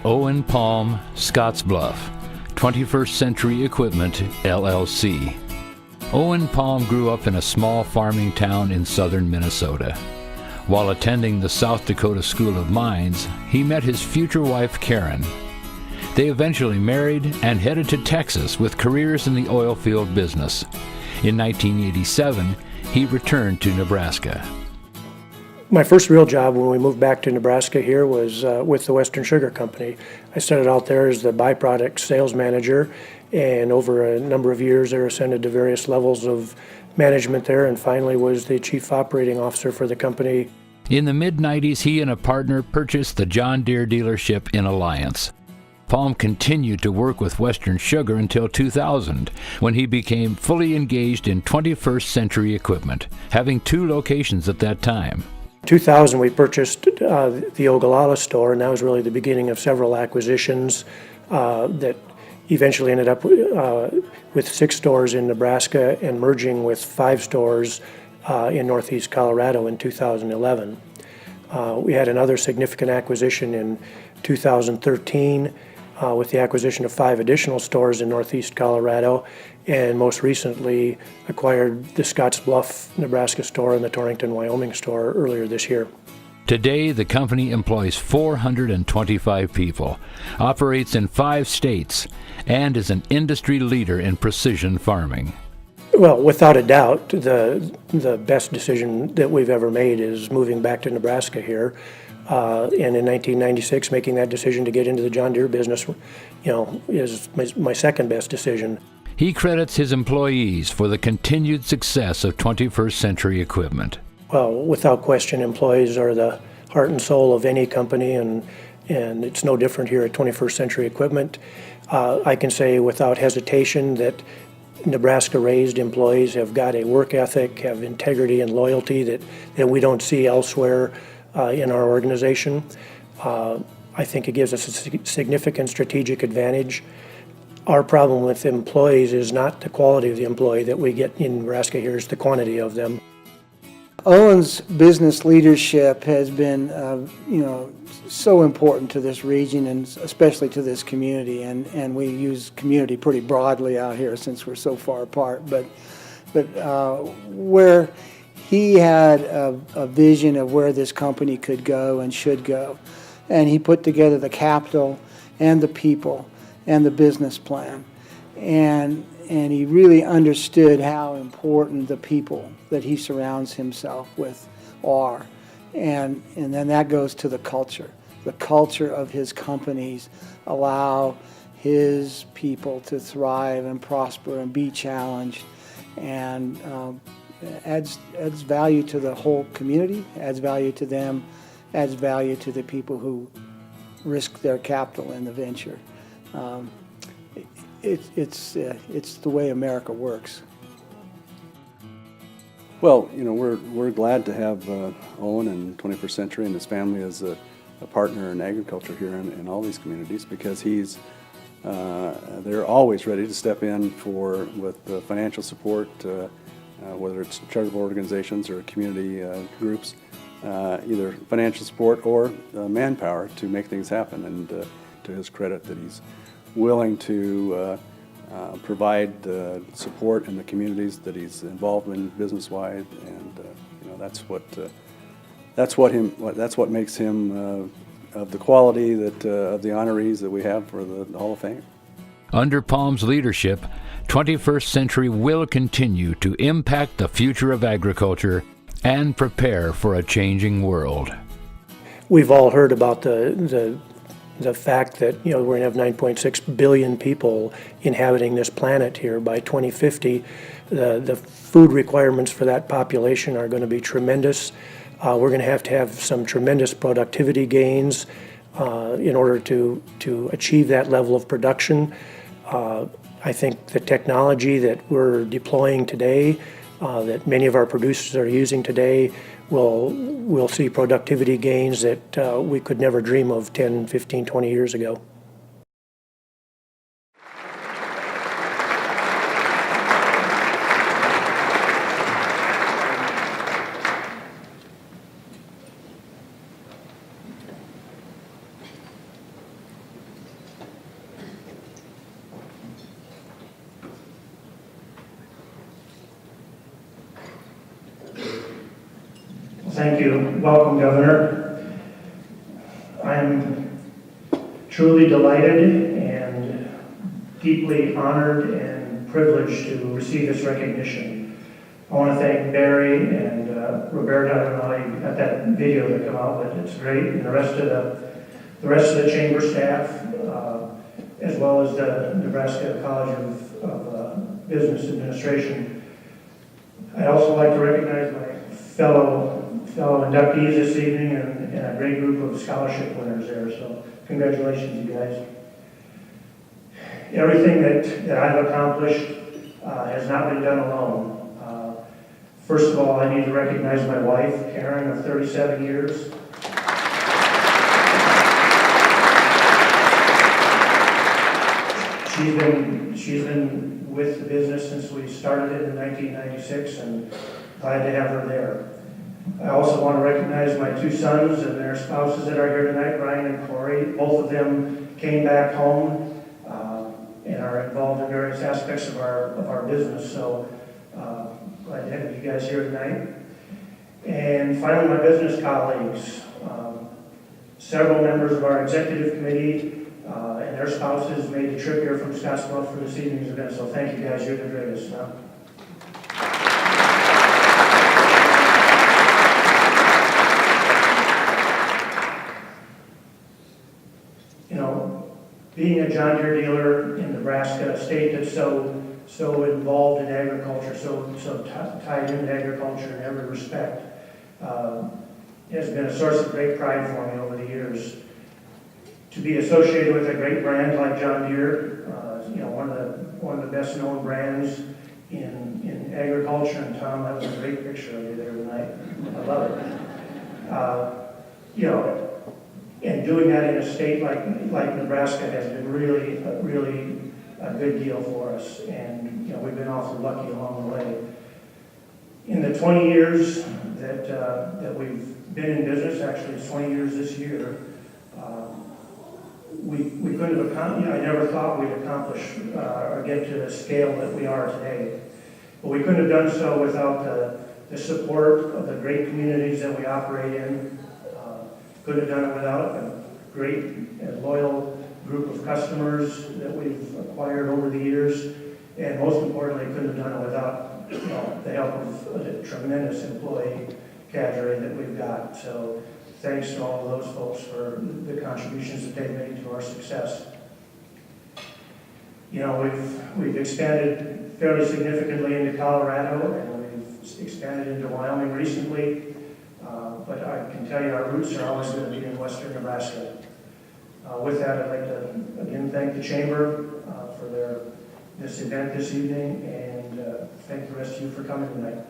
Owen Palm, Scottsbluff, 21st Century Equipment, LLC. Owen Palm grew up in a small farming town in southern Minnesota. While attending the South Dakota School of Mines, he met his future wife, Karen. They eventually married and headed to Texas with careers in the oil field business. In 1987, he returned to Nebraska. My first real job when we moved back to Nebraska here was with the Western Sugar Company. I started out there as the byproduct sales manager, and over a number of years there ascended to various levels of management there, and finally was the chief operating officer for the company. In the mid-90s, he and a partner purchased the John Deere dealership in Alliance. Palm continued to work with Western Sugar until 2000, when he became fully engaged in 21st Century Equipment, having 2 locations at that time. In 2000, we purchased the Ogallala store, and that was really the beginning of several acquisitions that eventually ended up with 6 stores in Nebraska and merging with 5 stores in northeast Colorado in 2011. We had another significant acquisition in 2013 with the acquisition of 5 additional stores in northeast Colorado, and most recently acquired the Scottsbluff, Nebraska store and the Torrington, Wyoming store earlier this year. Today, the company employs 425 people, operates in 5 states, and is an industry leader in precision farming. Well, without a doubt, the best decision that we've ever made is moving back to Nebraska here. And in 1996, making that decision to get into the John Deere business, is my second best decision. He credits his employees for the continued success of 21st Century Equipment. Well, without question, employees are the heart and soul of any company, and it's no different here at 21st Century Equipment. I can say without hesitation that Nebraska-raised employees have got a work ethic, have integrity and loyalty that we don't see elsewhere in our organization. I think it gives us a significant strategic advantage. Our problem with employees is not the quality of the employee that we get in Nebraska here, it's the quantity of them. Owen's business leadership has been, so important to this region and especially to this community. And we use community pretty broadly out here since we're so far apart. But where he had a vision of where this company could go and should go, and he put together the capital and the people and the business plan, and he really understood how important the people that he surrounds himself with are, and then that goes to the culture. The culture of his companies allow his people to thrive and prosper and be challenged, and adds value to the whole community, adds value to them, adds value to the people who risk their capital in the venture. It's the way America works. Well, we're glad to have Owen and 21st Century and his family as a partner in agriculture here in all these communities, because they're always ready to step in with financial support, whether it's charitable organizations or community groups, either financial support or manpower to make things happen. And to his credit, that he's willing to provide support in the communities that he's involved in business-wide, and that's what makes him of the quality of the honorees that we have for the Hall of Fame. Under Palm's leadership, 21st Century will continue to impact the future of agriculture and prepare for a changing world. We've all heard about the fact that we're going to have 9.6 billion people inhabiting this planet here by 2050. The food requirements for that population are going to be tremendous. We're going to have some tremendous productivity gains in order to achieve that level of production. I think the technology that we're deploying today, that many of our producers are using today, we'll see productivity gains that we could never dream of 10, 15, 20 years ago. thank you. Welcome, Governor. I'm truly delighted and deeply honored and privileged to receive this recognition. I want to thank Barry and Roberta. I don't know how you got that video to come out, but it's great, and the rest of the chamber staff, as well as the Nebraska College of Business Administration. I'd also like to recognize my fellow inductees this evening and a great group of scholarship winners there. So congratulations, you guys. Everything that I've accomplished has not been done alone. First of all, I need to recognize my wife, Karen, of 37 years. She's been with the business since we started it in 1996, and glad to have her there. I also want to recognize my two sons and their spouses that are here tonight, Brian and Corey. Both of them came back home and are involved in various aspects of our business. So glad to have you guys here tonight. And finally, my business colleagues, several members of our executive committee and their spouses made the trip here from Scottsbluff for this evening's event. So thank you guys, you're the greatest. You know, being a John Deere dealer in Nebraska, a state that's so involved in agriculture, so tied into agriculture in every respect, has been a source of great pride for me over the years. To be associated with a great brand like John Deere, you know, one of the best known brands in agriculture. And Tom, that was a great picture of you there tonight. I love it. You know, and doing that in a state like Nebraska has been really a good deal for us. And you know, we've been awfully lucky along the way. In the 20 years that we've been in business, actually it's 20 years this year. We couldn't have accomplished, I never thought we'd accomplish or get to the scale that we are today. But we couldn't have done so without the support of the great communities that we operate in. Couldn't have done it without a great and loyal group of customers that we've acquired over the years. And most importantly, couldn't have done it without the help of a tremendous employee cadre that we've got. So thanks to all of those folks for the contributions that they've made to our success. You know, we've expanded fairly significantly into Colorado, and we've expanded into Wyoming recently. But I can tell you our roots are always going to be in western Nebraska. With that, I'd like to again thank the Chamber for this event this evening, and thank the rest of you for coming tonight.